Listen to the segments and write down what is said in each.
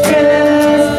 Just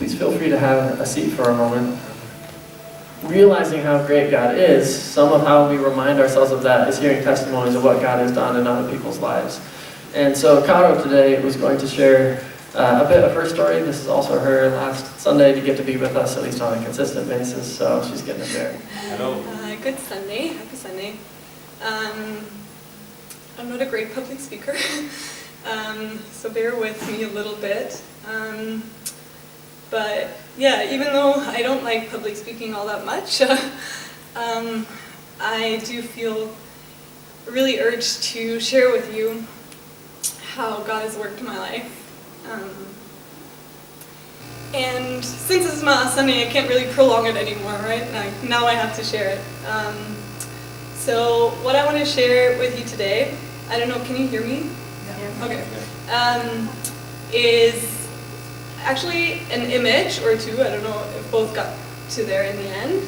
Please feel free to have a seat for a moment. Realizing how great God is, some of how we remind ourselves of that is hearing testimonies of what God has done in other people's lives. And so Caro today was going to share a bit of her story. This is also her last Sunday to get to be with us, at least on a consistent basis, so she's getting to share. Hello. Good Sunday. Happy Sunday. I'm not a great public speaker, so bear with me a little bit. But yeah, even though I don't like public speaking all that much, I do feel really urged to share with you how God has worked in my life. And since this is my last Sunday, I can't really prolong it anymore, right? Now I have to share it. So what I want to share with you today, I don't know, can you hear me? Yeah. Okay. Is actually an image or two. I don't know if both got to there in the end.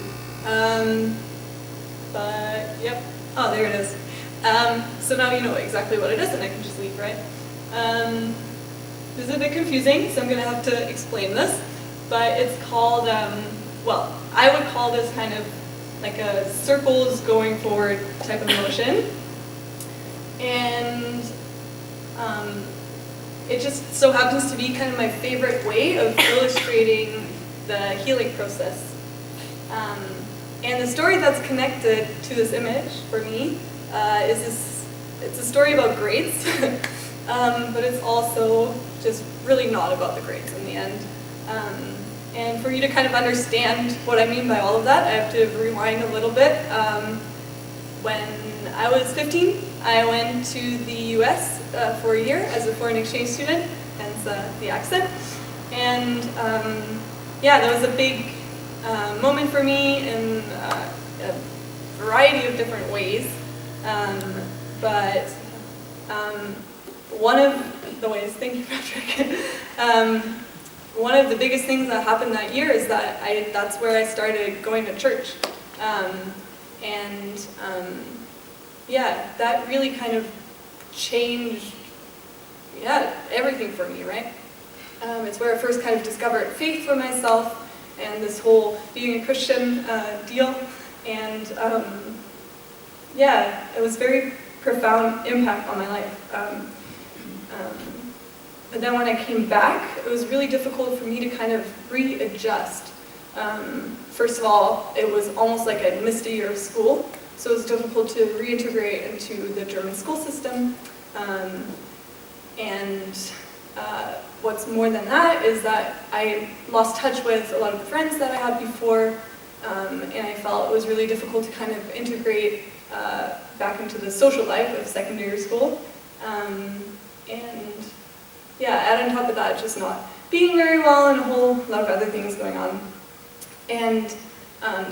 But yep. Oh, there it is. So now you know exactly what it is, and I can just leave, right? This is a bit confusing, so I'm going to have to explain this. But it's called, well, I would call this kind of like a circles going forward type of motion. And it just so happens to be kind of my favorite way of illustrating the healing process. And the story that's connected to this image for me it's a story about grades, but it's also just really not about the grades in the end. And for you to kind of understand what I mean by all of that, I have to rewind a little bit. When I was 15, I went to the US for a year as a foreign exchange student, hence the accent. And yeah, that was a big moment for me in a variety of different ways. But one of the ways, thank you, Patrick, one of the biggest things that happened that year is that that's where I started going to church. Yeah, that really kind of changed, everything for me, right? It's where I first kind of discovered faith for myself and this whole being a Christian deal. And yeah, it was very profound impact on my life. But then when I came back, it was really difficult for me to kind of readjust. First of all, it was almost like I missed a year of school, so it was difficult to reintegrate into the German school system. What's more than that is that I lost touch with a lot of the friends that I had before, and I felt it was really difficult to kind of integrate back into the social life of secondary school. Yeah, add on top of that, just not being very well and a whole lot of other things going on. And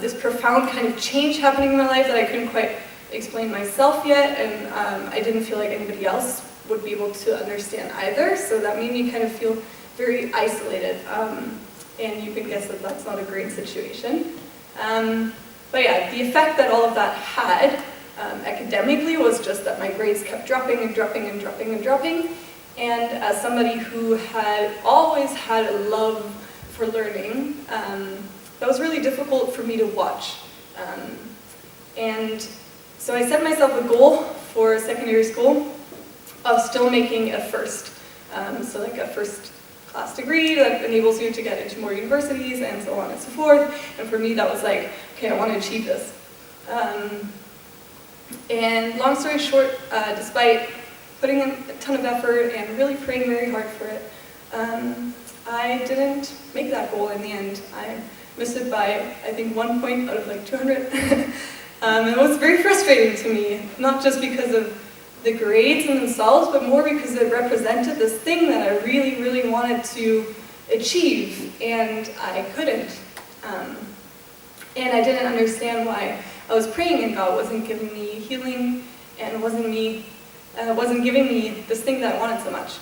this profound kind of change happening in my life that I couldn't quite explain myself yet, and I didn't feel like anybody else would be able to understand either, so that made me kind of feel very isolated. And you can guess that that's not a great situation. But yeah, the effect that all of that had academically was just that my grades kept dropping and dropping and dropping and dropping. And as somebody who had always had a love for learning, that was really difficult for me to watch. And so I set myself a goal for secondary school of still making a first. So like a first class degree that enables you to get into more universities and so on and so forth. And for me that was like, okay, I want to achieve this. And long story short, despite putting in a ton of effort and really praying very hard for it, I didn't make that goal in the end. I missed it by, I think, 1 point out of like 200. It was very frustrating to me, not just because of the grades in themselves, but more because it represented this thing that I really, really wanted to achieve, and I couldn't. And I didn't understand why I was praying and God wasn't giving me healing and wasn't giving me this thing that I wanted so much.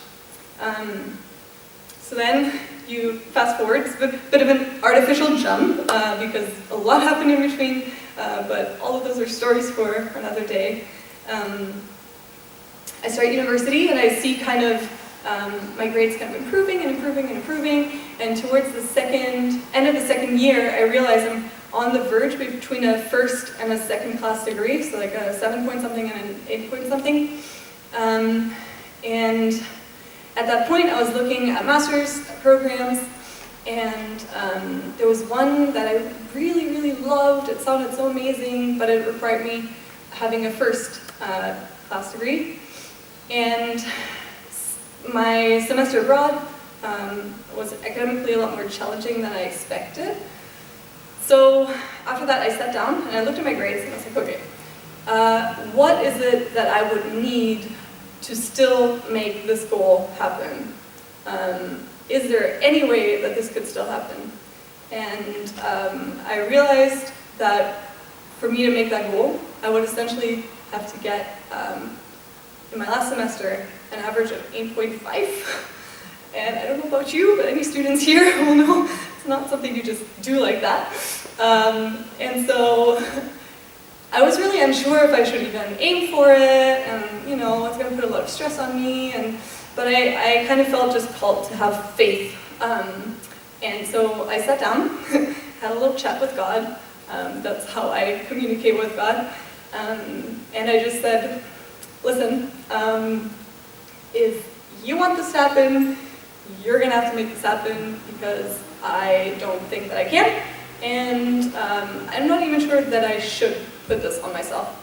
So then you fast forward, it's a bit of an artificial jump because a lot happened in between, but all of those are stories for another day. I start university and I see kind of my grades kept improving and improving and improving, and towards the end of the second year, I realized I'm on the verge between a first and a second class degree, so like a 7-point something and an 8-point something. And at that point, I was looking at master's programs, and there was one that I really, really loved. It sounded so amazing, but it required me having a first class degree. And my semester abroad was academically a lot more challenging than I expected. So after that, I sat down and I looked at my grades and I was like, okay, what is it that I would need to still make this goal happen? Is there any way that this could still happen? And I realized that for me to make that goal, I would essentially have to get, in my last semester, an average of 8.5. And I don't know about you, but any students here will know it's not something you just do like that. And so I was really unsure if I should even aim for it, and it's going to put a lot of stress on me. But I kind of felt just called to have faith. And so I sat down, had a little chat with God. That's how I communicate with God. And I just said, listen, if you want this to happen, you're going to have to make this happen because I don't think that I can. And I'm not even sure that I should put this on myself.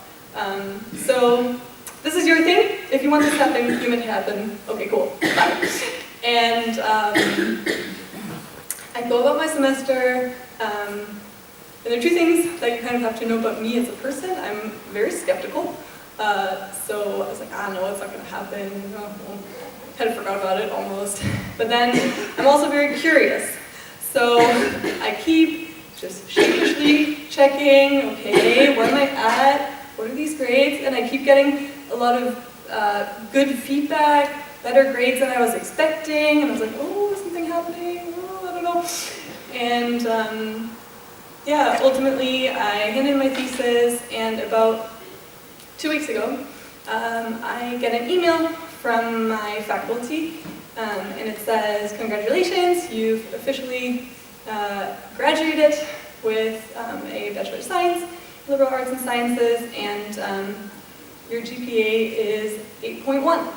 So this is your thing. If you want this to happen, you make it happen. Okay, cool. Bye. And I go about my semester. And there are two things that you kind of have to know about me as a person. I'm very skeptical. So I was like, no, it's not going to happen. Kind of forgot about it almost. But then I'm also very curious. So I keep just sheepishly checking, okay, where am I at? What are these grades? And I keep getting a lot of good feedback, better grades than I was expecting. And I was like, oh, is something happening? Oh, I don't know. And yeah, ultimately I handed in my thesis, and about 2 weeks ago, I get an email from my faculty, and it says, congratulations, you've officially graduated with a Bachelor of Science, Liberal Arts and Sciences, and your GPA is 8.1.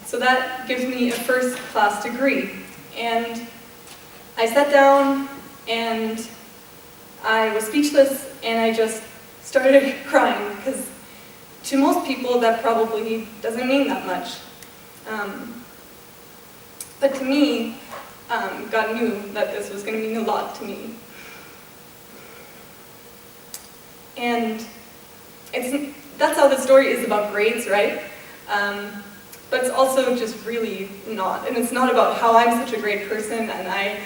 So that gives me a first class degree. And I sat down and I was speechless, and I just started crying, because to most people that probably doesn't mean that much. But to me, God knew that this was going to mean a lot to me. And that's how the story is about grades, right? But it's also just really not. And it's not about how I'm such a great person, and I'm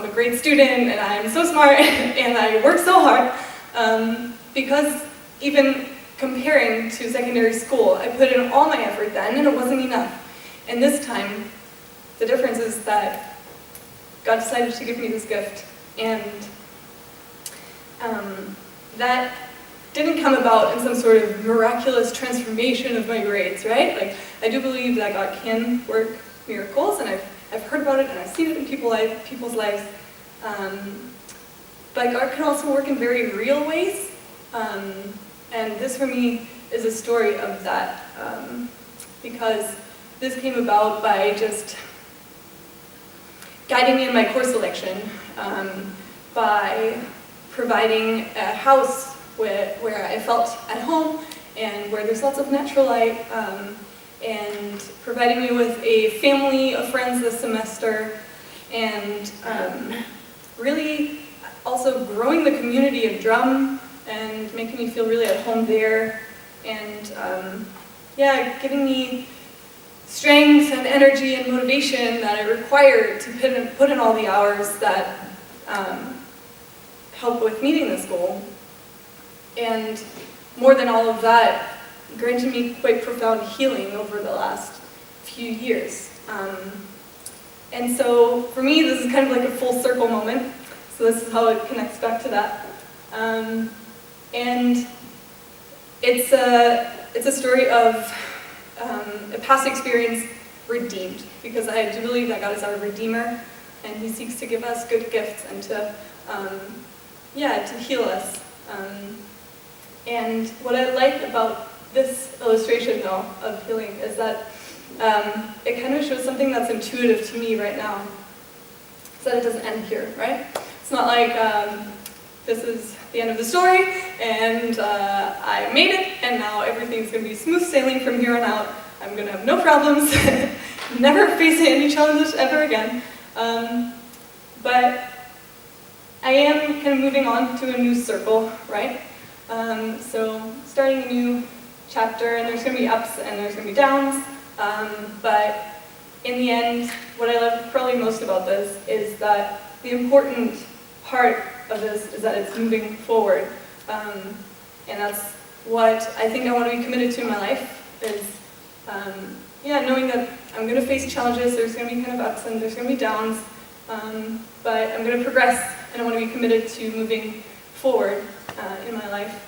a great student, and I'm so smart, and I work so hard. Because even comparing to secondary school, I put in all my effort then, and it wasn't enough. And this time, the difference is that God decided to give me this gift, and that didn't come about in some sort of miraculous transformation of my grades, right? Like, I do believe that God can work miracles, and I've heard about it, and I've seen it in people's lives. But God can also work in very real ways. And this for me is a story of that, because this came about by just guiding me in my course selection, by providing a house where I felt at home and where there's lots of natural light, and providing me with a family of friends this semester, and really also growing the community of drum and making me feel really at home there, and yeah, giving me strength and energy and motivation that I required to put in all the hours that help with meeting this goal. And more than all of that, granted me quite profound healing over the last few years. And so for me, this is kind of like a full circle moment. So this is how it connects back to that. And it's a story of a past experience redeemed, because I do believe that God is our Redeemer, and He seeks to give us good gifts and to heal us. And what I like about this illustration, though, of healing is that it kind of shows something that's intuitive to me right now. Is that it doesn't end here, right? It's not like this is the end of the story, and I made it, and now everything's going to be smooth sailing from here on out. I'm going to have no problems, never face any challenges ever again. But I am kind of moving on to a new circle, right? So starting a new chapter, and there's going to be ups and there's going to be downs. But in the end, what I love probably most about this is that the important part of this is that it's moving forward. And that's what I think I want to be committed to in my life is, knowing that I'm going to face challenges, there's going to be kind of ups and there's going to be downs, but I'm going to progress, and I want to be committed to moving forward in my life.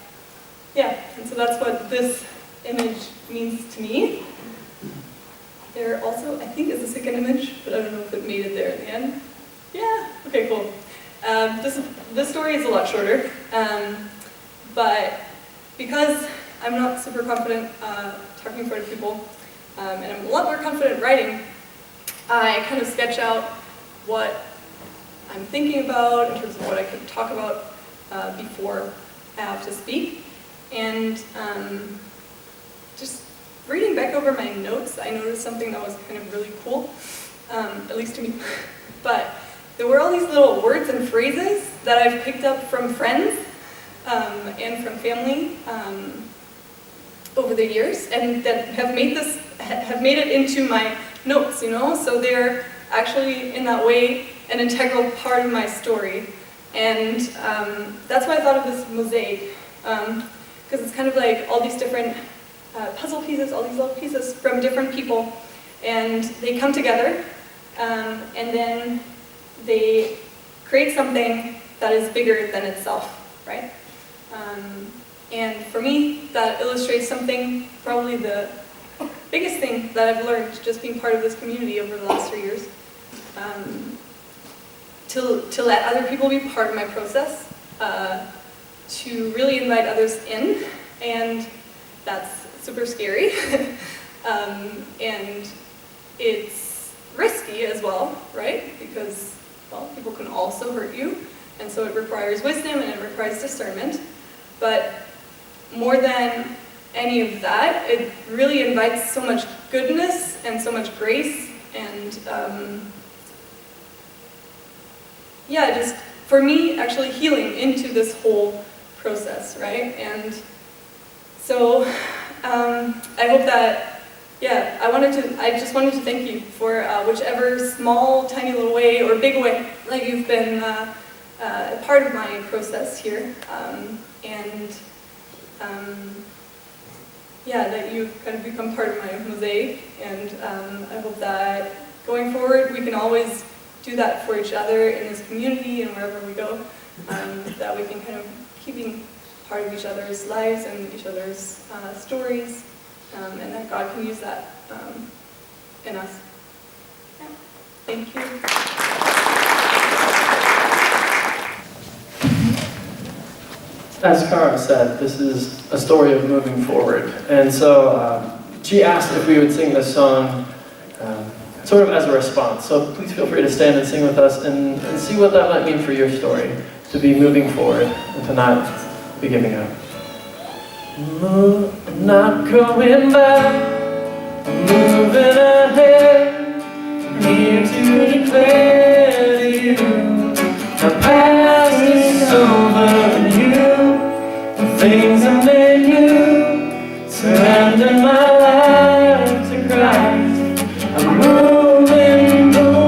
Yeah, and so that's what this image means to me. There also, I think, is a second image, but I don't know if it made it there in the end. Yeah, okay, cool. This story is a lot shorter, but because I'm not super confident talking in front of people, and I'm a lot more confident writing, I kind of sketch out what I'm thinking about in terms of what I could talk about before I have to speak. And just reading back over my notes, I noticed something that was kind of really cool, at least to me. But there were all these little words and phrases that I've picked up from friends and from family over the years, and that have made it into my notes, So they're actually, in that way, an integral part of my story. And that's why I thought of this mosaic, because it's kind of like all these different puzzle pieces, all these little pieces from different people, and they come together, and then they create something that is bigger than itself, right? And for me, that illustrates something, probably the biggest thing that I've learned just being part of this community over the last 3 years. To let other people be part of my process, to really invite others in, and that's super scary. And it's risky as well, right? Because, well, people can also hurt you, and so it requires wisdom and it requires discernment. But more than any of that, it really invites so much goodness and so much grace, and just for me, actually healing into this whole process, right? And so I hope that, I just wanted to thank you for whichever small, tiny little way or big way that you've been a part of my process here, that you've kind of become part of my mosaic, and I hope that going forward we can always do that for each other in this community and wherever we go, that we can kind of keep being part of each other's lives and each other's stories, and that God can use that in us. Yeah. Thank you. As Cara said, this is a story of moving forward. And so she asked if we would sing this song sort of as a response. So please feel free to stand and sing with us and see what that might mean for your story, to be moving forward and to not be giving up. Not going back, moving ahead, here to declare to you, the past is over and you, things are made new, surrender my life to Christ, I'm moving forward.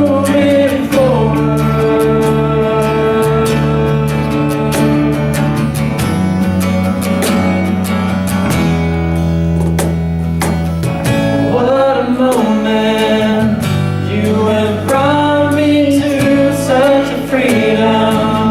What a moment, you have brought me to such a freedom.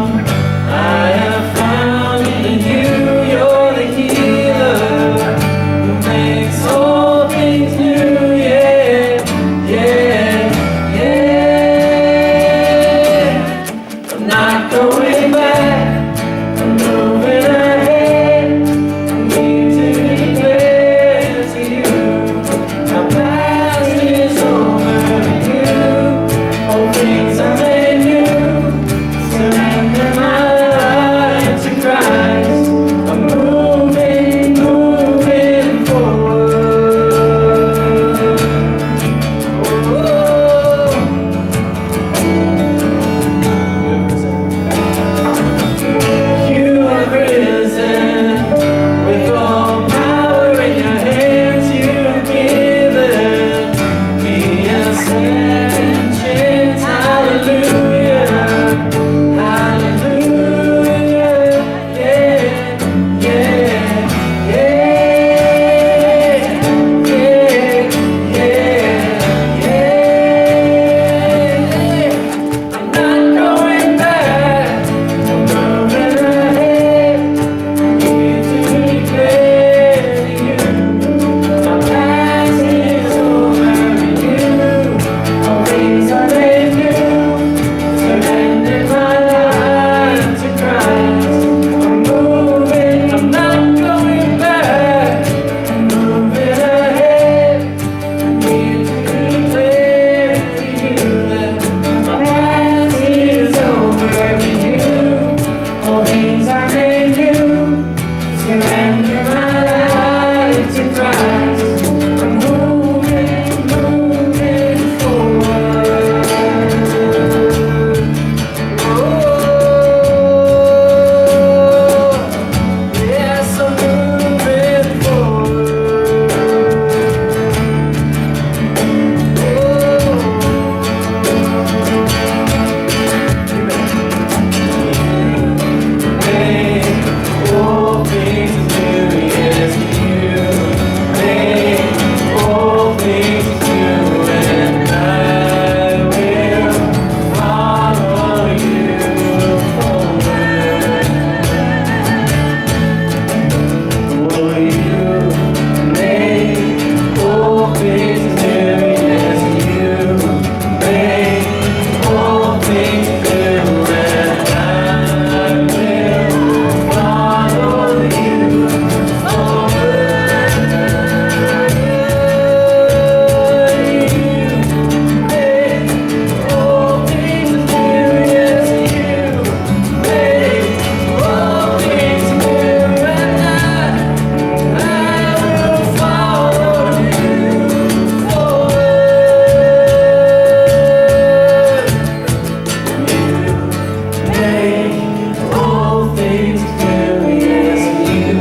make all things new. Yes, you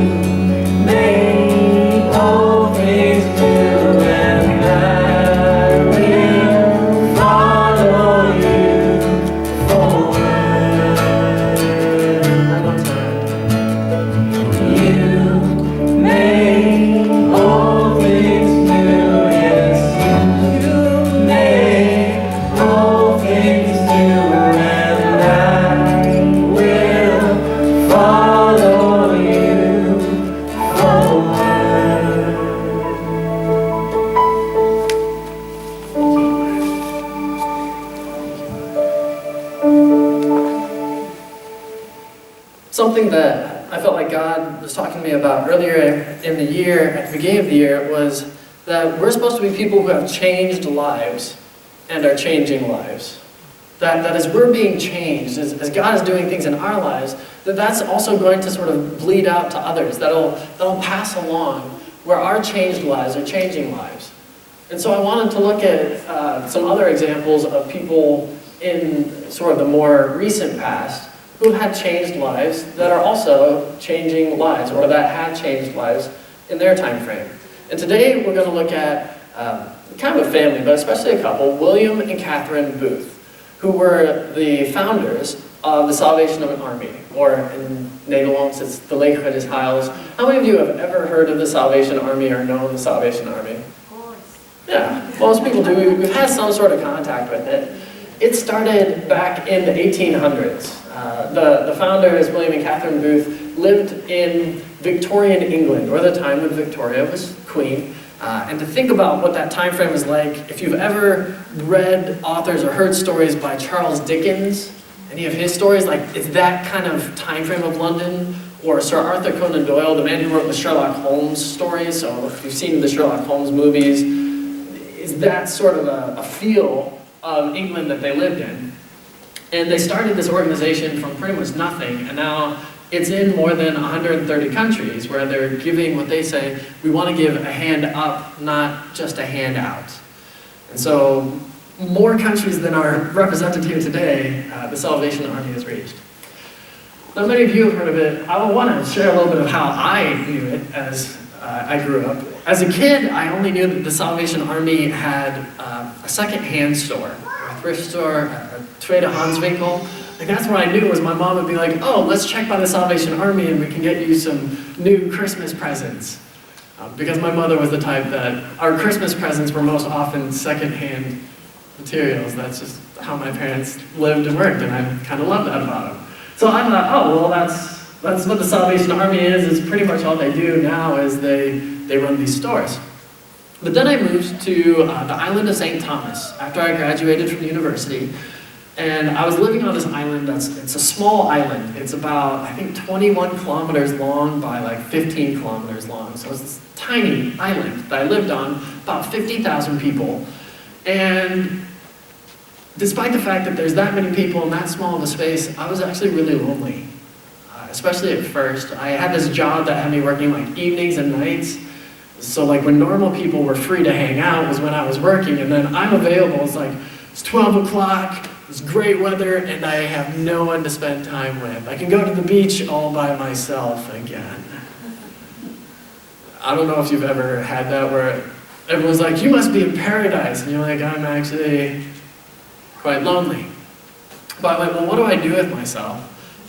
make all things new, and I will follow you forward. One more time. You make all things new. Yes, you make all things new, and I will follow you forward. Something that I felt like God was talking to me about earlier in the year, at the beginning of the year, was that we're supposed to be people who have changed lives and are changing lives. That as we're being changed, as God is doing things in our lives, that's also going to sort of bleed out to others. That'll pass along, where our changed lives are changing lives. And so I wanted to look at some other examples of people in sort of the more recent past who had changed lives that are also changing lives, or that had changed lives in their time frame. And today we're going to look at kind of a family, but especially a couple, William and Catherine Booth, who were the founders of the Salvation Army, or in Nederlands it's the Leger des Heils. How many of you have ever heard of the Salvation Army or known the Salvation Army? Of course. Yeah, most people do. We've had some sort of contact with it. It started back in the 1800s. The founders, William and Catherine Booth, lived in Victorian England, or the time when Victoria was queen. And to think about what that time frame was like, if you've ever read authors or heard stories by Charles Dickens, any of his stories, like it's that kind of time frame of London, or Sir Arthur Conan Doyle, the man who wrote the Sherlock Holmes stories. So if you've seen the Sherlock Holmes movies, is that sort of a feel of England that they lived in. And they started this organization from pretty much nothing, and now it's in more than 130 countries where they're giving what they say, we want to give a hand up, not just a hand out. And so, more countries than are represented here today, the Salvation Army has reached. Now, many of you have heard of it. I want to share a little bit of how I knew it as I grew up. As a kid, I only knew that the Salvation Army had a second-hand store, a thrift store, a Tweede Hanswinkel. And that's what I knew was my mom would be like, oh, let's check by the Salvation Army and we can get you some new Christmas presents. Because my mother was the type that our Christmas presents were most often second-hand materials. That's just how my parents lived and worked, and I kind of love that about them. So I thought, oh, well, that's what the Salvation Army is pretty much all they do now is they run these stores. But then I moved to the island of St. Thomas after I graduated from university. And I was living on this island it's a small island. It's about, I think, 21 kilometers long by like 15 kilometers long. So it's this tiny island that I lived on, about 50,000 people. And despite the fact that there's that many people in that small of a space, I was actually really lonely. Especially at first. I had this job that had me working like evenings and nights. So like when normal people were free to hang out was when I was working, and then I'm available. It's like, it's 12 o'clock, it's great weather, and I have no one to spend time with. I can go to the beach all by myself again. I don't know if you've ever had that where everyone's like, you must be in paradise, and you're like, I'm actually quite lonely. But I'm like, well, what do I do with myself?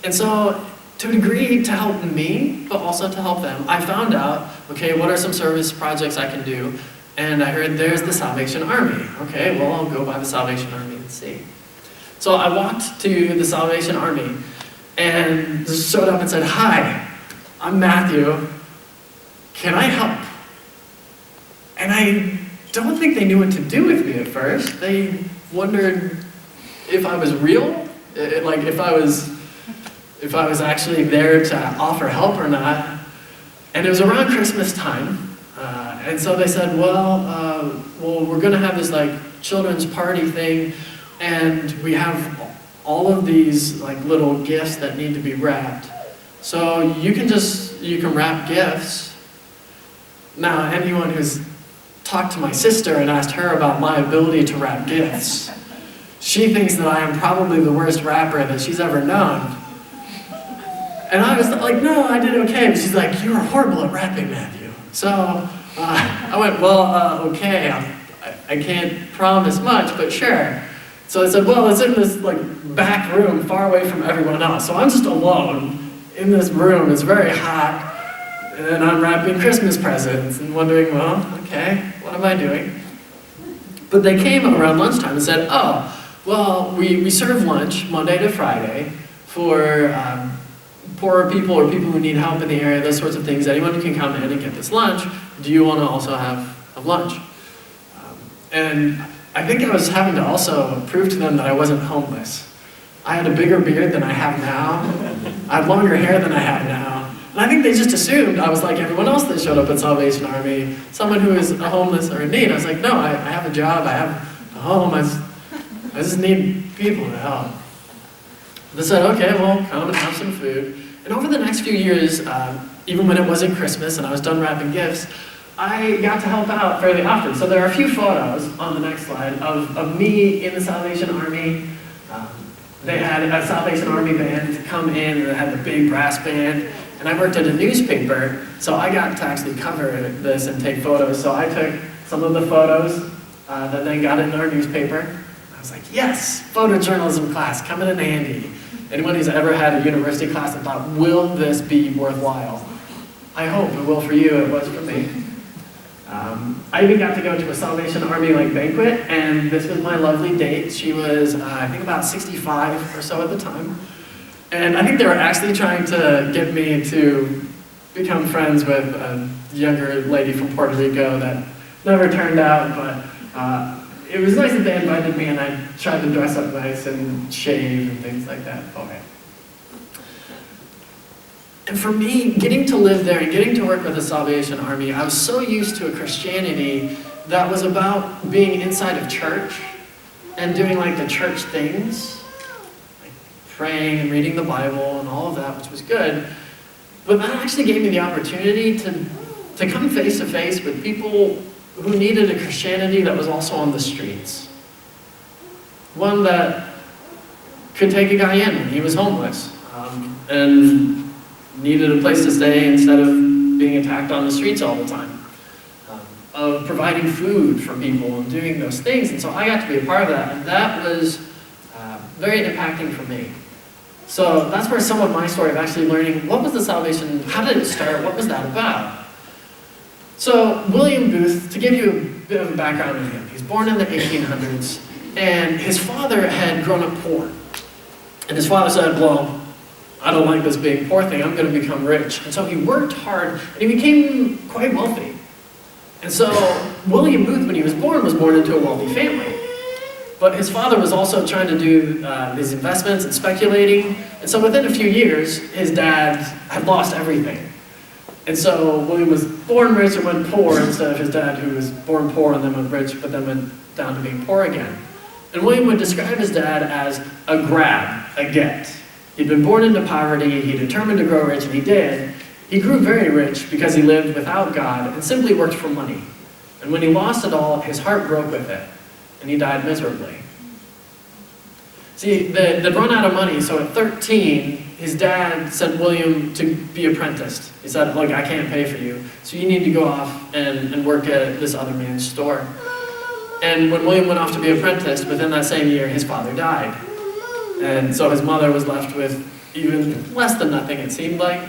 And so, to a degree, to help me, but also to help them, I found out, okay, what are some service projects I can do? And I heard there's the Salvation Army. Okay, well, I'll go by the Salvation Army and see. So I walked to the Salvation Army and just showed up and said, hi, I'm Matthew. Can I help? And I don't think they knew what to do with me at first. They wondered if I was real, like if I was actually there to offer help or not. And it was around Christmas time. And so they said, well, we're going to have this like children's party thing, and we have all of these like little gifts that need to be wrapped. So you can wrap gifts. Now, anyone who's talked to my sister and asked her about my ability to wrap gifts, she thinks that I am probably the worst rapper that she's ever known. And I was like, no, I did okay. But she's like, you're horrible at rapping, Matthew. So I went, well, okay, I can't promise much, but sure. So I said, well, it's in this like back room far away from everyone else. So I'm just alone in this room. It's very hot. And I'm wrapping Christmas presents and wondering, well, okay, what am I doing? But they came around lunchtime and said, oh, well, we serve lunch Monday to Friday for poorer people or people who need help in the area, those sorts of things. Anyone can come in and get this lunch. Do you want to also have lunch? And I think I was having to also prove to them that I wasn't homeless. I had a bigger beard than I have now. I had longer hair than I have now. And I think they just assumed I was like everyone else that showed up at Salvation Army, someone who is homeless or in need. I was like, no, I have a job, I have a home, I just need people to help. They said, okay, well, come and have some food. And over the next few years, even when it wasn't Christmas and I was done wrapping gifts, I got to help out fairly often. So there are a few photos on the next slide of me in the Salvation Army. They had a Salvation Army band come in, and they had the big brass band. And I worked at a newspaper, so I got to actually cover this and take photos. So I took some of the photos that then got in our newspaper. I was like, yes, photojournalism class, coming in handy. Anyone who's ever had a university class that thought, will this be worthwhile? I hope it will for you, it was for me. I even got to go to a Salvation Army banquet, and this was my lovely date. She was, I think about 65 or so at the time. And I think they were actually trying to get me to become friends with a younger lady from Puerto Rico that never turned out, but it was nice that they invited me, and I tried to dress up nice and shave and things like that. Okay. And for me, getting to live there and getting to work with the Salvation Army, I was so used to a Christianity that was about being inside of church and doing the church things, like praying and reading the Bible and all of that, which was good. But that actually gave me the opportunity to come face to face with people who needed a Christianity that was also on the streets. One that could take a guy in when he was homeless and needed a place to stay instead of being attacked on the streets all the time. Of providing food for people and doing those things. And so I got to be a part of that, and that was very impacting for me. So that's where some of my story of actually learning what was the Salvation, how did it start, what was that about? So William Booth, to give you a bit of a background on him, he's born in the 1800s, and his father had grown up poor. And his father said, well, I don't like this being poor thing, I'm going to become rich. And so he worked hard, and he became quite wealthy. And so William Booth, when he was born into a wealthy family. But his father was also trying to do these investments and speculating. And so within a few years, his dad had lost everything. And so William was born rich and went poor instead of his dad, who was born poor and then went rich, but then went down to being poor again. And William would describe his dad as a grab, a get. He'd been born into poverty, he determined to grow rich, and he did. He grew very rich because he lived without God and simply worked for money. And when he lost it all, his heart broke with it, and he died miserably. See, they'd run out of money, so at 13, his dad sent William to be apprenticed. He said, look, I can't pay for you, so you need to go off and work at this other man's store. And when William went off to be apprenticed, within that same year, his father died. And so his mother was left with even less than nothing, it seemed like.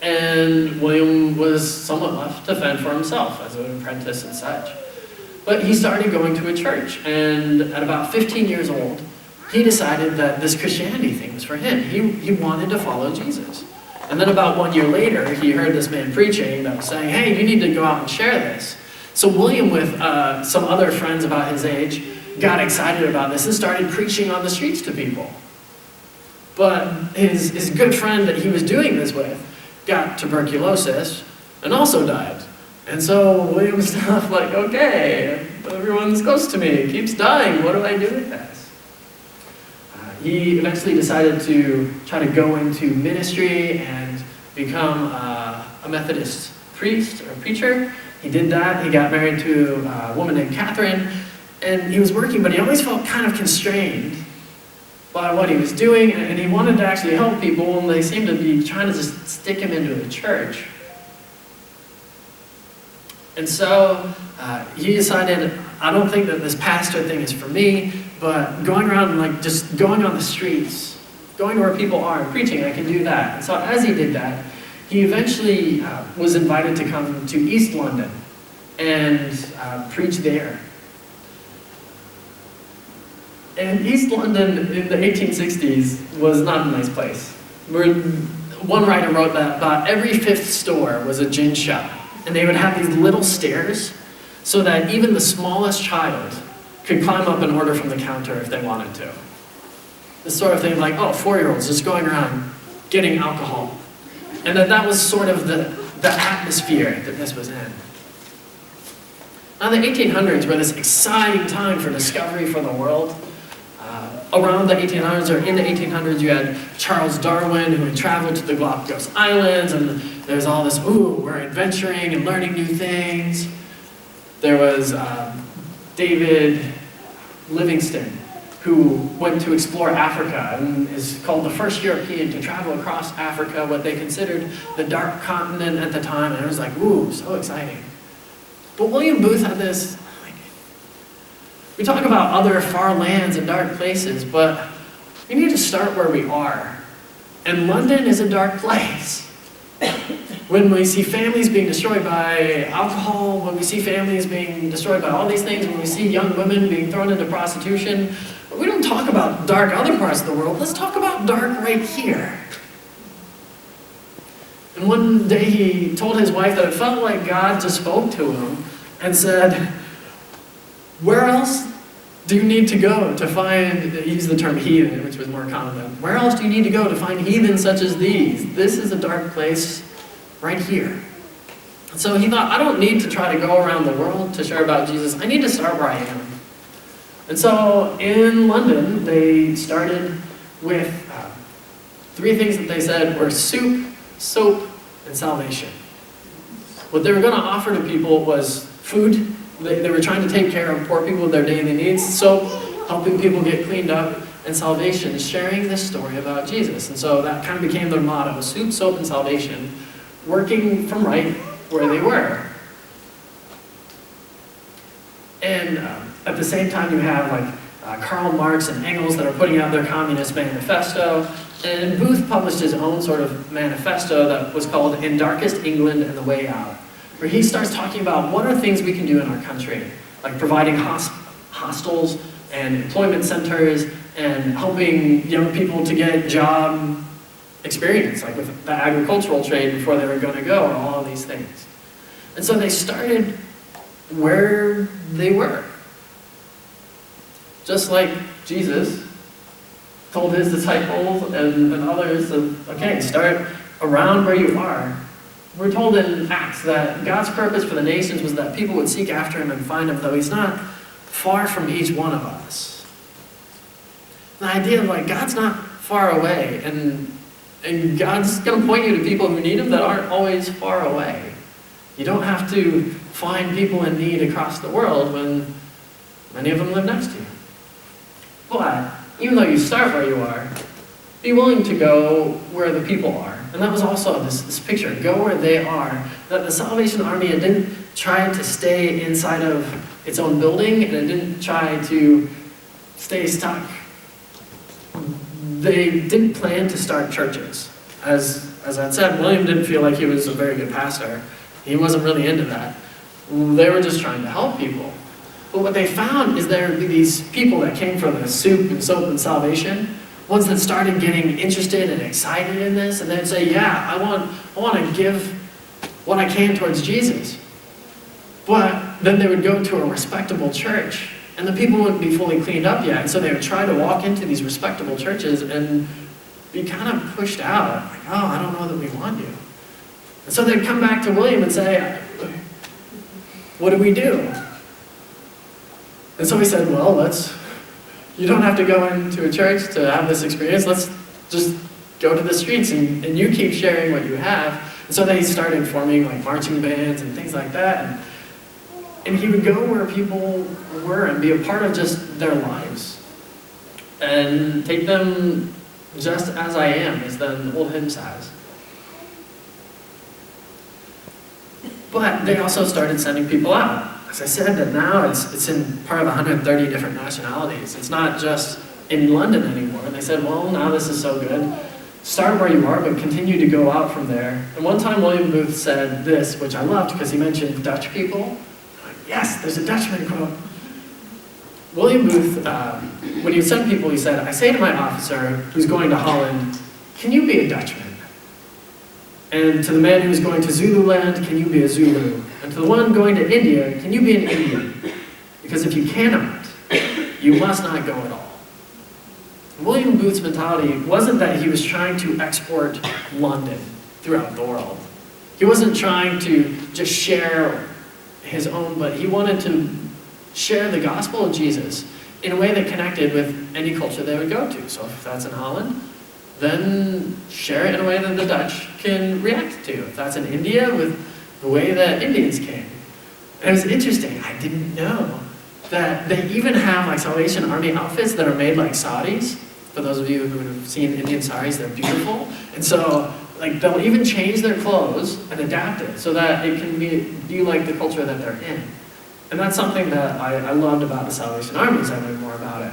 And William was somewhat left to fend for himself as an apprentice and such. But he started going to a church, and at about 15 years old, he decided that this Christianity thing was for him. He wanted to follow Jesus. And then about 1 year later, he heard this man preaching that was saying, hey, you need to go out and share this. So William, with some other friends about his age, got excited about this and started preaching on the streets to people. But his good friend that he was doing this with got tuberculosis and also died. And so William's like, okay, everyone's close to me, keeps dying, what do I do with this? He eventually decided to try to go into ministry and become a Methodist priest or preacher. He did that, he got married to a woman named Catherine, And he was working, but he always felt kind of constrained by what he was doing, and he wanted to actually help people, and they seemed to be trying to just stick him into the church. And so he decided, I don't think that this pastor thing is for me, but going around and like just going on the streets, going to where people are and preaching, I can do that. And so as he did that, he eventually was invited to come to East London and preach there. And East London in the 1860s was not a nice place. One writer wrote that about every fifth store was a gin shop. And they would have these little stairs so that even the smallest child could climb up and order from the counter if they wanted to. This sort of thing like, 4-year-olds just going around getting alcohol. And that was sort of the atmosphere that this was in. Now the 1800s were this exciting time for discovery for the world. Around the 1800s, or in the 1800s, you had Charles Darwin, who had traveled to the Galapagos Islands, and there's all this, we're adventuring and learning new things. There was David Livingstone, who went to explore Africa, and is called the first European to travel across Africa, what they considered the dark continent at the time, and it was like, so exciting. But William Booth had this, we talk about other far lands and dark places, but we need to start where we are. And London is a dark place. When we see families being destroyed by alcohol, when we see families being destroyed by all these things, when we see young women being thrown into prostitution, we don't talk about dark other parts of the world. Let's talk about dark right here. And one day he told his wife that it felt like God just spoke to him and said, where else do you need to go to find, he used the term heathen, which was more common then. Where else do you need to go to find heathens such as these? This is a dark place right here. And so he thought, I don't need to try to go around the world to share about Jesus. I need to start where I am. And so in London, they started with 3 things that they said were soup, soap, and salvation. What they were going to offer to people was food. They were trying to take care of poor people with their daily needs. Soap, helping people get cleaned up. And salvation, sharing this story about Jesus. And so that kind of became their motto, soup, soap, and salvation, working from right where they were. And at the same time, you have like Karl Marx and Engels that are putting out their Communist Manifesto. And Booth published his own sort of manifesto that was called In Darkest England and the Way Out, where he starts talking about what are things we can do in our country, like providing hostels and employment centers and helping young people to get job experience, like with the agricultural trade before they were going to go, and all of these things. And so they started where they were. Just like Jesus told his disciples and others, okay, start around where you are. We're told in Acts that God's purpose for the nations was that people would seek after him and find him, though he's not far from each one of us. The idea of like, God's not far away, and God's going to point you to people who need him that aren't always far away. You don't have to find people in need across the world when many of them live next to you. But even though you start where you are, be willing to go where the people are. And that was also this picture, go where they are. That the Salvation Army, it didn't try to stay inside of its own building, and it didn't try to stay stuck. They didn't plan to start churches. As I said, William didn't feel like he was a very good pastor. He wasn't really into that. They were just trying to help people. But what they found is there would be these people that came from the soup and soap and salvation, ones that started getting interested and excited in this, and they'd say, yeah, I want to give what I can towards Jesus. But then they would go to a respectable church, and the people wouldn't be fully cleaned up yet, and so they would try to walk into these respectable churches and be kind of pushed out, like, I don't know that we want you. And so they'd come back to William and say, what do we do? And so he said, well, you don't have to go into a church to have this experience. Let's just go to the streets and you keep sharing what you have. And so they started forming like marching bands and things like that. And he would go where people were and be a part of just their lives. And take them just as I am, as the old hymn says. But they also started sending people out. As I said, that now it's in part of 130 different nationalities. It's not just in London anymore. And they said, well, now this is so good. Start where you are, but continue to go out from there. And one time William Booth said this, which I loved because he mentioned Dutch people. I'm like, yes, there's a Dutchman quote. William Booth, when he would send people, he said, I say to my officer who's going to Holland, can you be a Dutchman? And to the man who's going to Zululand, can you be a Zulu? And to the one going to India, can you be an Indian? Because if you cannot, you must not go at all. William Booth's mentality wasn't that he was trying to export London throughout the world. He wasn't trying to just share his own, but he wanted to share the gospel of Jesus in a way that connected with any culture they would go to. So if that's in Holland, then share it in a way that the Dutch can react to. If that's in India, with the way that Indians came. And it was interesting, I didn't know that they even have like Salvation Army outfits that are made like Saudis. For those of you who have seen Indian saris, they're beautiful. And so like they'll even change their clothes and adapt it so that it can be like the culture that they're in. And that's something that I loved about the Salvation Army as I learned more about it.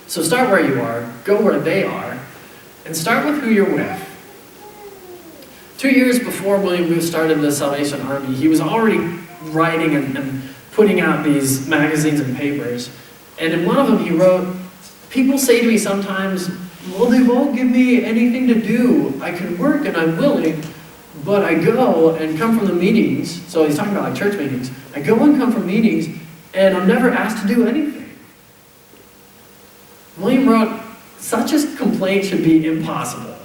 So start where you are, go where they are, and start with who you're with. 2 years before William Booth started the Salvation Army, he was already writing and putting out these magazines and papers. And in one of them he wrote, people say to me sometimes, well, they won't give me anything to do. I can work and I'm willing, but I go and come from the meetings. So he's talking about like church meetings. I go and come from meetings and I'm never asked to do anything. William wrote, such a complaint should be impossible.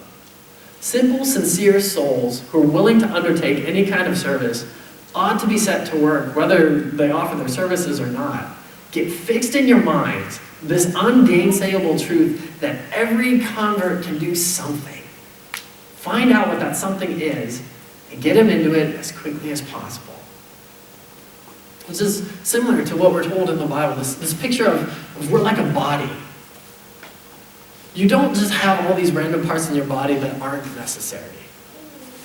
Simple, sincere souls who are willing to undertake any kind of service ought to be set to work, whether they offer their services or not. Get fixed in your minds this ungainsayable truth that every convert can do something. Find out what that something is and get him into it as quickly as possible. This is similar to what we're told in the Bible, this picture of we're like a body. You don't just have all these random parts in your body that aren't necessary.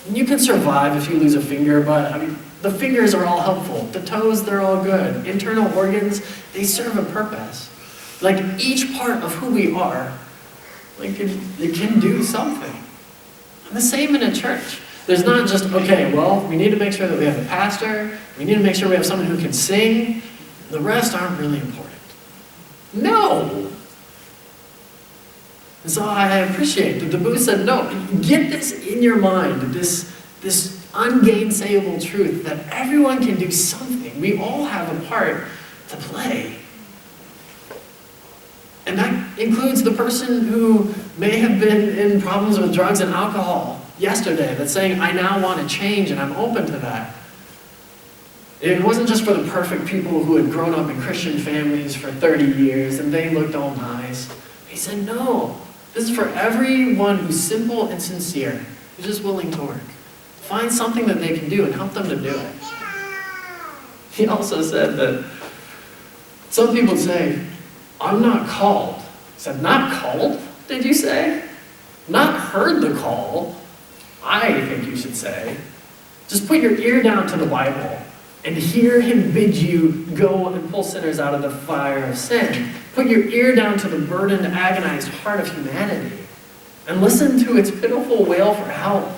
You can survive if you lose a finger, but I mean, the fingers are all helpful. The toes, they're all good. Internal organs, they serve a purpose. Like each part of who we are, like it can do something. And the same in a church. There's not just, okay, well, we need to make sure that we have a pastor. We need to make sure we have someone who can sing. The rest aren't really important. No! And so I appreciate that the Booth said, no, get this in your mind, this ungainsayable truth that everyone can do something. We all have a part to play. And that includes the person who may have been in problems with drugs and alcohol yesterday that's saying, I now want to change and I'm open to that. It wasn't just for the perfect people who had grown up in Christian families for 30 years and they looked all nice. He said, no. This is for everyone who's simple and sincere, who's just willing to work. Find something that they can do and help them to do it. He also said that some people say, I'm not called. He said, not called, did you say? Not heard the call, I think you should say. Just put your ear down to the Bible and hear him bid you go and pull sinners out of the fire of sin. Put your ear down to the burdened, agonized heart of humanity and listen to its pitiful wail for help.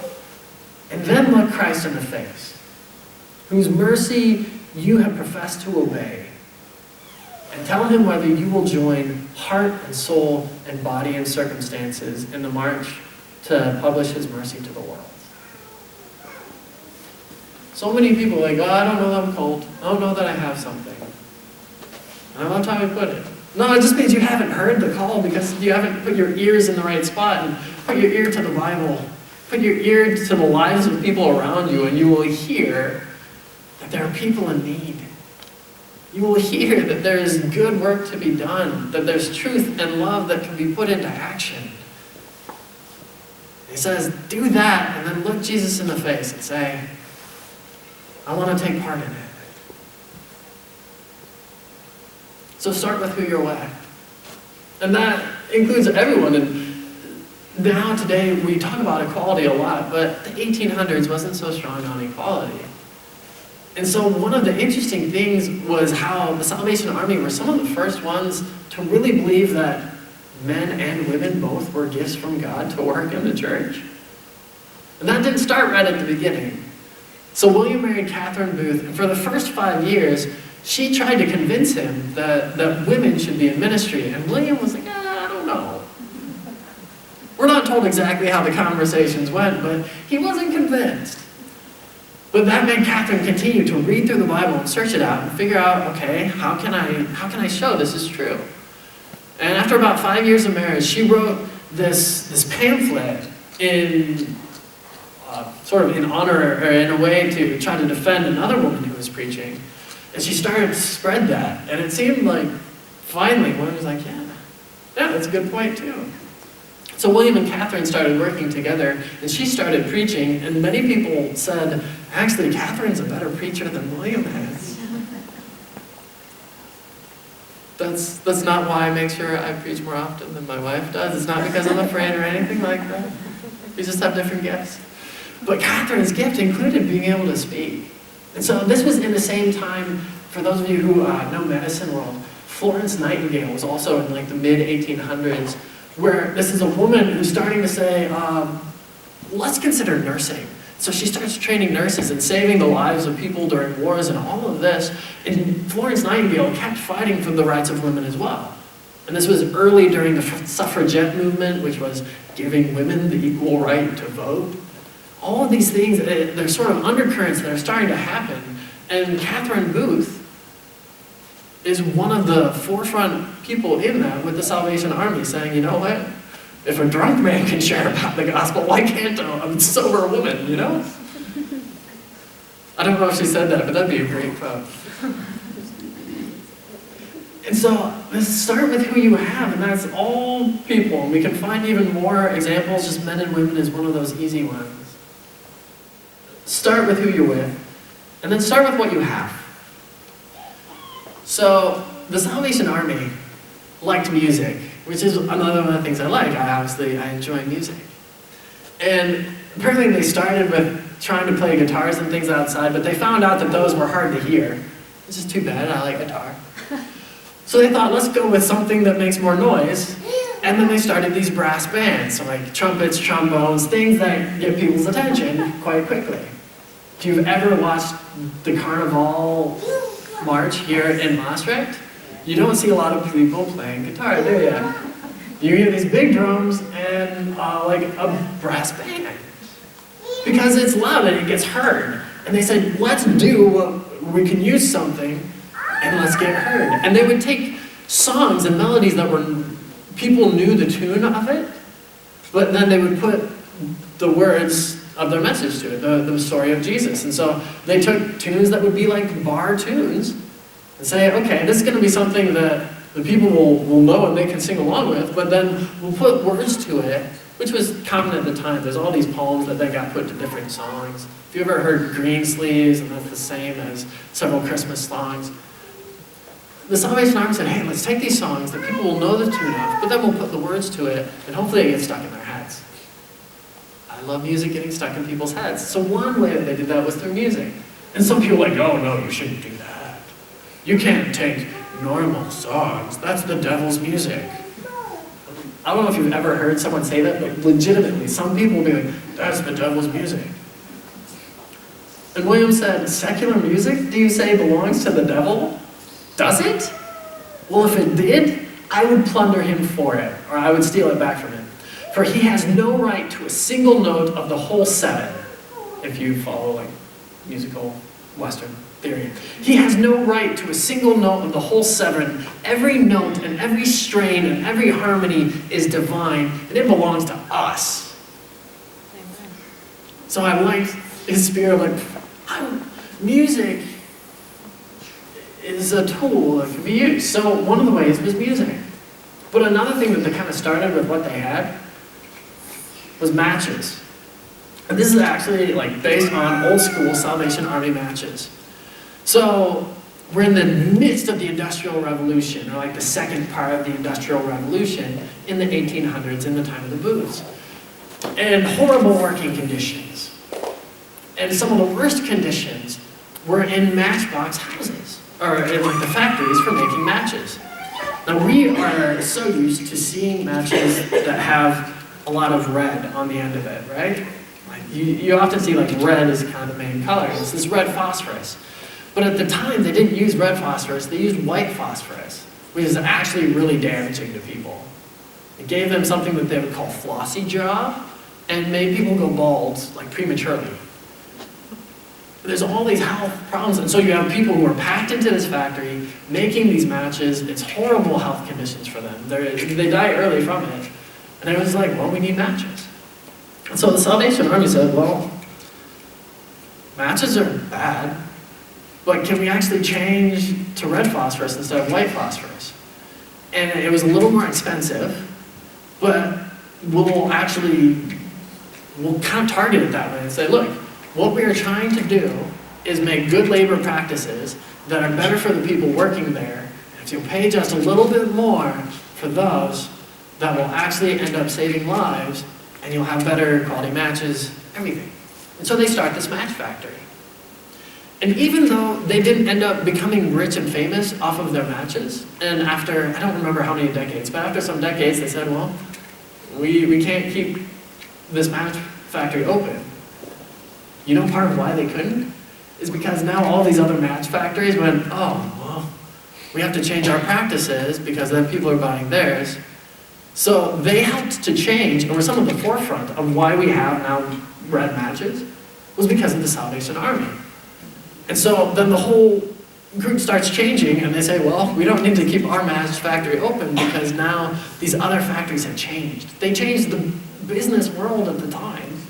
And then look Christ in the face, whose mercy you have professed to obey. And tell him whether you will join heart and soul and body and circumstances in the march to publish his mercy to the world. So many people are like, oh, I don't know that I'm cold. I don't know that I have something. And I love how he put it. No, it just means you haven't heard the call because you haven't put your ears in the right spot and put your ear to the Bible. Put your ear to the lives of people around you and you will hear that there are people in need. You will hear that there is good work to be done, that there's truth and love that can be put into action. He says, do that and then look Jesus in the face and say, I want to take part in it. So start with who you're with. And that includes everyone. And now, today, we talk about equality a lot, but the 1800s wasn't so strong on equality. And so one of the interesting things was how the Salvation Army were some of the first ones to really believe that men and women both were gifts from God to work in the church. And that didn't start right at the beginning. So William married Catherine Booth, and for the first 5 years, she tried to convince him that women should be in ministry. And William was like, I don't know. We're not told exactly how the conversations went, but he wasn't convinced. But that made Catherine continue to read through the Bible and search it out and figure out, okay, how can I show this is true? And after about 5 years of marriage, she wrote this pamphlet in sort of in honor, or in a way to try to defend another woman who was preaching. And she started to spread that. And it seemed like finally one was like, yeah, that's a good point too. So William and Catherine started working together, and she started preaching, and many people said, actually, Catherine's a better preacher than William is. That's not why I make sure I preach more often than my wife does. It's not because I'm afraid or anything like that. We just have different gifts. But Catherine's gift included being able to speak. And so this was in the same time, for those of you who know medicine world, Florence Nightingale was also in like the mid-1800s, where this is a woman who's starting to say, let's consider nursing. So she starts training nurses and saving the lives of people during wars and all of this. And Florence Nightingale kept fighting for the rights of women as well. And this was early during the suffragette movement, which was giving women the equal right to vote. All of these things, there's sort of undercurrents that are starting to happen. And Catherine Booth is one of the forefront people in that with the Salvation Army, saying, you know what? If a drunk man can share about the gospel, why can't a sober woman, you know? I don't know if she said that, but that'd be a great quote. And so, let's start with who you have, and that's all people. And we can find even more examples, just men and women is one of those easy ones. Start with who you're with, and then start with what you have. So, the Salvation Army liked music, which is another one of the things I like. I enjoy music. And apparently they started with trying to play guitars and things outside, but they found out that those were hard to hear, which is too bad. I like guitar. So they thought, let's go with something that makes more noise. And then they started these brass bands, so like trumpets, trombones, things that get people's attention quite quickly. If you've ever watched the Carnival March here in Maastricht, you don't see a lot of people playing guitar, do you? You hear these big drums and like a brass band. Because it's loud and it gets heard. And they said, let's do what we can use something and let's get heard. And they would take songs and melodies that were, people knew the tune of it, but then they would put the words of their message to it, the story of Jesus. And so they took tunes that would be like bar tunes and say, okay, this is going to be something that the people will know and they can sing along with, but then we'll put words to it, which was common at the time. There's all these poems that then got put to different songs. If you ever heard Green Sleeves, and that's the same as several Christmas songs, the Salvation Army said, hey, let's take these songs that people will know the tune of, but then we'll put the words to it, and hopefully it gets stuck in their heads. I love music getting stuck in people's heads. So one way that they did that was through music. And some people are like, oh no, you shouldn't do that. You can't take normal songs. That's the devil's music. I don't know if you've ever heard someone say that, but legitimately, some people will be like, that's the devil's music. And William said, secular music, do you say belongs to the devil? Does it? Well, if it did, I would plunder him for it, or I would steal it back from him. For he has no right to a single note of the whole seven, if you follow like musical Western theory. He has no right to a single note of the whole seven. Every note and every strain and every harmony is divine, and it belongs to us. Amen. So I liked his spirit, music is a tool that can be used. So one of the ways was music. But another thing that they kind of started with what they had was matches. And this is actually like based on old school Salvation Army matches. So we're in the midst of the Industrial Revolution, or like the second part of the Industrial Revolution in the 1800s, in the time of the booths. And horrible working conditions. And some of the worst conditions were in matchbox houses, or in like the factories for making matches. Now we are so used to seeing matches that have a lot of red on the end of it, right? Like you often see like red is kind of the main color. It's this red phosphorus. But at the time, they didn't use red phosphorus, they used white phosphorus, which is actually really damaging to people. It gave them something that they would call flossy jaw, and made people go bald, like prematurely. There's all these health problems, and so you have people who are packed into this factory, making these matches. It's horrible health conditions for them. They die early from it. And it was like, well, we need matches. And so the Salvation Army said, well, matches are bad, but can we actually change to red phosphorus instead of white phosphorus? And it was a little more expensive, but we'll kind of target it that way and say, look, what we are trying to do is make good labor practices that are better for the people working there. And if you'll pay just a little bit more for those, that will actually end up saving lives, and you'll have better quality matches, everything. And so they start this match factory. And even though they didn't end up becoming rich and famous off of their matches, and after, I don't remember how many decades, but after some decades they said, well, we can't keep this match factory open. You know part of why they couldn't? Is because now all these other match factories went, oh, well, we have to change our practices because then people are buying theirs. So they helped to change, and were some of the forefront of why we have now red matches, was because of the Salvation Army. And so then the whole group starts changing, and they say, well, we don't need to keep our match factory open because now these other factories have changed. They changed the business world at the time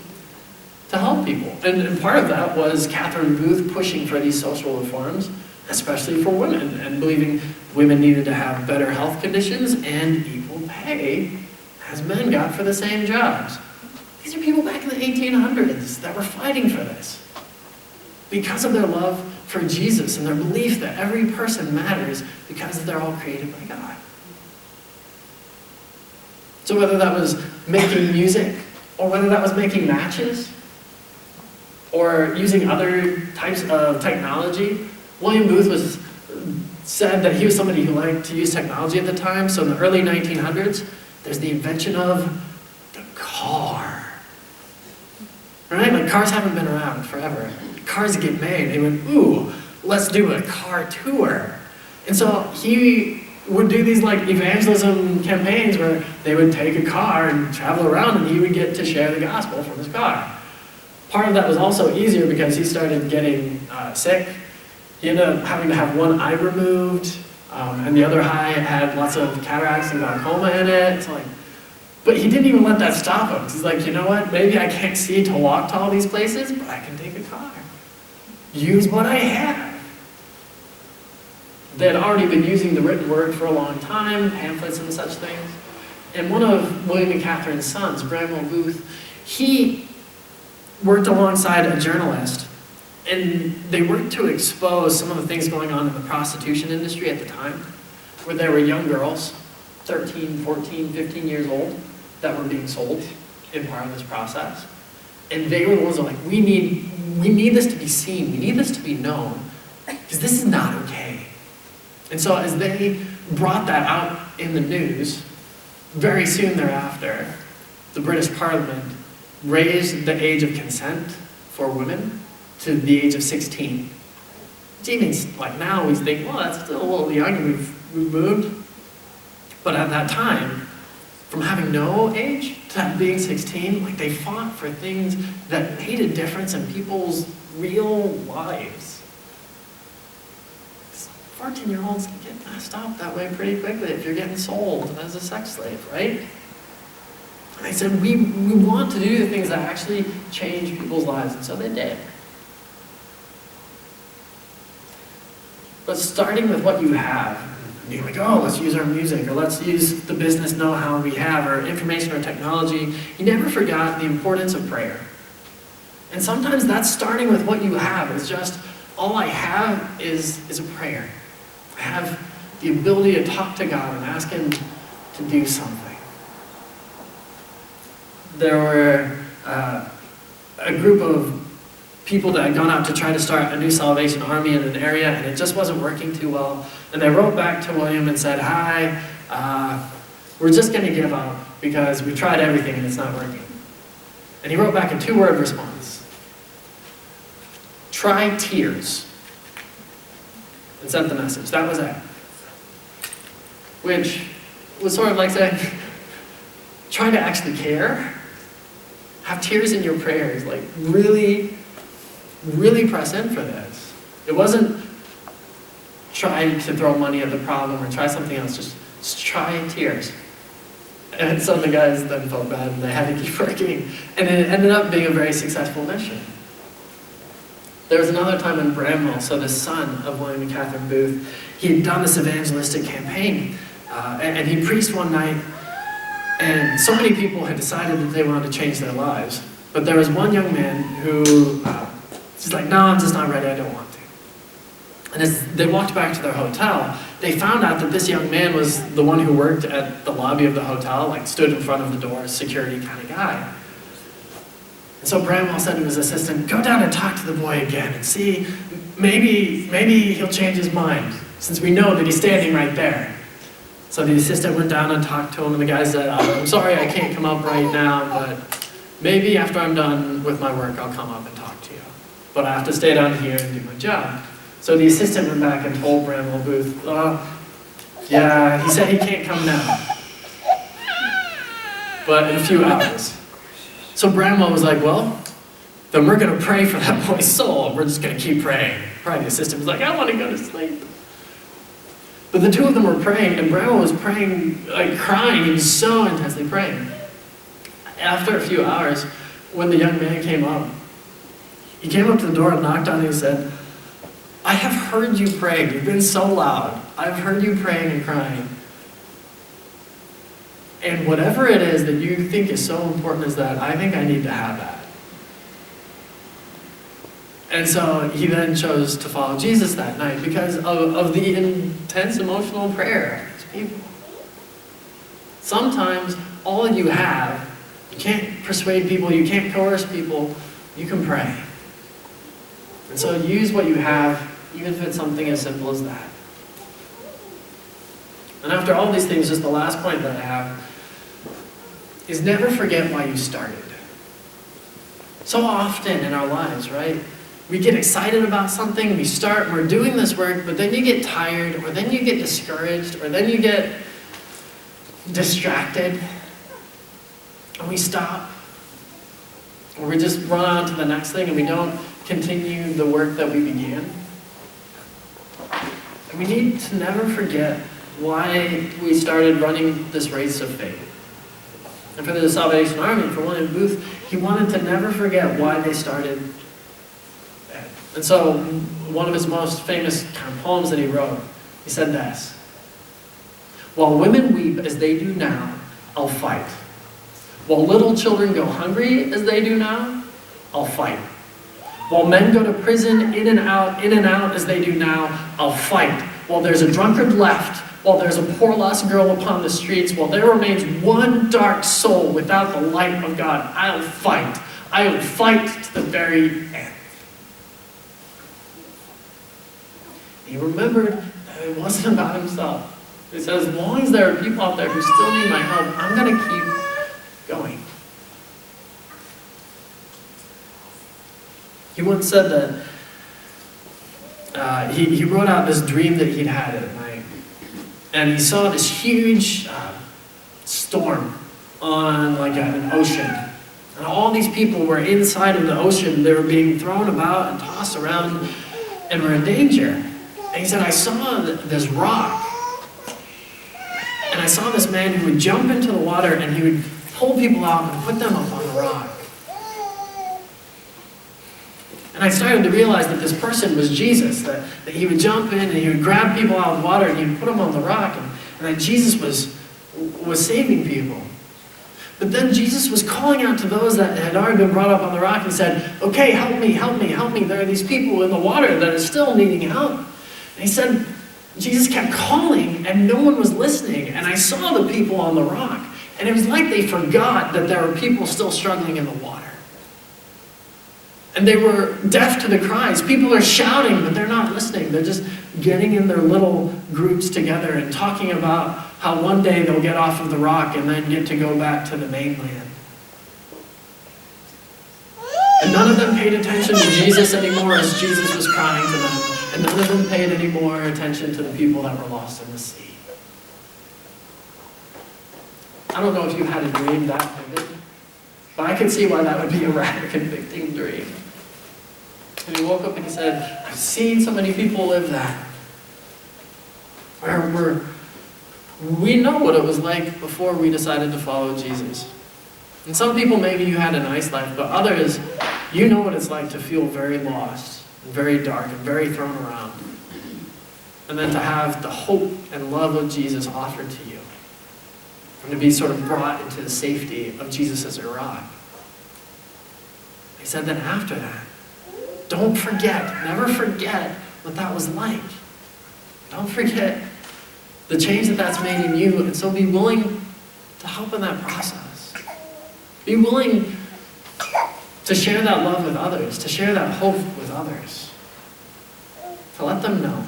to help people. And part of that was Catherine Booth pushing for these social reforms, especially for women, and believing women needed to have better health conditions and equal pay as men got for the same jobs. These are people back in the 1800s that were fighting for this because of their love for Jesus and their belief that every person matters because they're all created by God. So whether that was making music, or whether that was making matches, or using other types of technology, William Booth said that he was somebody who liked to use technology at the time. So in the early 1900s, there's the invention of the car. Right? Like cars haven't been around forever. Cars get made. They went, ooh, let's do a car tour. And so he would do these like evangelism campaigns where they would take a car and travel around, and he would get to share the gospel from his car. Part of that was also easier because he started getting sick. He ended up having to have one eye removed, and the other eye had lots of cataracts and glaucoma in it. So but he didn't even let that stop him. He's like, you know what? Maybe I can't see to walk to all these places, but I can take a car. Use what I have. They had already been using the written word for a long time, pamphlets and such things. And one of William and Catherine's sons, Bramwell Booth, he worked alongside a journalist, and they worked to expose some of the things going on in the prostitution industry at the time, where there were young girls, 13, 14, 15 years old, that were being sold in part of this process. And they were the ones that were like, we need this to be seen, we need this to be known, because this is not okay. And so as they brought that out in the news, very soon thereafter, the British Parliament raised the age of consent for women to the age of 16. Which even like now we think, well, that's still a little young, we've moved. But at that time, from having no age to being 16, like they fought for things that made a difference in people's real lives. 14-year-olds can get messed up that way pretty quickly if you're getting sold as a sex slave, right? And they said, we want to do the things that actually change people's lives, and so they did. But starting with what you have, you're like, oh, let's use our music, or let's use the business know-how we have, or information or technology. You never forgot the importance of prayer. And sometimes that's starting with what you have. It's just all I have is a prayer. I have the ability to talk to God and ask Him to do something. There were a group of people that had gone out to try to start a new Salvation Army in an area, and it just wasn't working too well. And they wrote back to William and said, "Hi, we're just going to give up because we tried everything and it's not working." And he wrote back a 2-word response: "Try tears." And sent the message. That was it. Which was sort of like saying, try to actually care. Have tears in your prayers. Like, really, really press in for this. It wasn't try to throw money at the problem or try something else. Just try tears. And some of the guys then felt bad and they had to keep working. And it ended up being a very successful mission. There was another time in Bramwell, so the son of William and Catherine Booth, he had done this evangelistic campaign, and he preached one night, and so many people had decided that they wanted to change their lives. But there was one young man who, he's like, "No, I'm just not ready, I don't want to." And as they walked back to their hotel, they found out that this young man was the one who worked at the lobby of the hotel, like stood in front of the door, security kind of guy. And so Bramwell said to his assistant, "Go down and talk to the boy again and see, maybe he'll change his mind, since we know that he's standing right there." So the assistant went down and talked to him, and the guy said, "I'm sorry I can't come up right now, but maybe after I'm done with my work, I'll come up and talk to you. But I have to stay down here and do my job." So the assistant went back and told Bramwell Booth, "Yeah, he said he can't come now, but in a few hours." So Bramwell was like, "Well, then we're going to pray for that boy's soul. We're just going to keep praying." Probably the assistant was like, "I want to go to sleep." But the two of them were praying, and Bramwell was praying, like crying. He was so intensely praying. After a few hours, when the young man came up, he came up to the door and knocked on it and he said, "I have heard you praying. You've been so loud. I've heard you praying and crying. And whatever it is that you think is so important as that, I think I need to have that." And so he then chose to follow Jesus that night because of the intense emotional prayer of his people. Sometimes all you have, you can't persuade people, you can't coerce people, you can pray. And so use what you have, even if it's something as simple as that. And after all these things, just the last point that I have is never forget why you started. So often in our lives, right? We get excited about something, we start, we're doing this work, but then you get tired, or then you get discouraged, or then you get distracted, and we stop. Or we just run on to the next thing and we don't continue the work that we began. And we need to never forget why we started running this race of faith. And for the Salvation Army, for William Booth, he wanted to never forget why they started. And so, one of his most famous kind of poems that he wrote, he said this: "While women weep as they do now, I'll fight. While little children go hungry as they do now, I'll fight. While men go to prison in and out as they do now, I'll fight. While there's a drunkard left, while there's a poor lost girl upon the streets, while there remains one dark soul without the light of God, I'll fight. I will fight to the very end." He remembered that it wasn't about himself. He said, as long as there are people out there who still need my help, I'm going to keep going. He once said that he wrote out this dream that he'd had at night. And he saw this huge storm on like an ocean. And all these people were inside of the ocean. They were being thrown about and tossed around and were in danger. And he said, I saw this rock. And I saw this man who would jump into the water and he would pull people out and put them up on the rock. And I started to realize that this person was Jesus, that he would jump in and he would grab people out of the water and he would put them on the rock, and that Jesus was saving people. But then Jesus was calling out to those that had already been brought up on the rock and said, okay, help me, help me, help me. There are these people in the water that are still needing help. And he said, Jesus kept calling and no one was listening. And I saw the people on the rock. And it was like they forgot that there were people still struggling in the water. And they were deaf to the cries. People are shouting, but they're not listening. They're just getting in their little groups together and talking about how one day they'll get off of the rock and then get to go back to the mainland. And none of them paid attention to Jesus anymore as Jesus was crying to them. And none of them paid any more attention to the people that were lost in the sea. I don't know if you had a dream that vivid, but I could see why that would be a rather convicting dream. And he woke up and he said, I've seen so many people live that. Where we know what it was like before we decided to follow Jesus. And some people, maybe you had a nice life, but others, you know what it's like to feel very lost, and very dark, and very thrown around. And then to have the hope and love of Jesus offered to you. And to be sort of brought into the safety of Jesus as a rock. He said that after that, don't forget, never forget what that was like. Don't forget the change that that's made in you, and so be willing to help in that process. Be willing to share that love with others, to share that hope with others, to let them know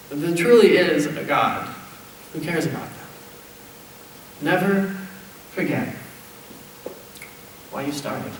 that there truly is a God who cares about them. Never forget why you started.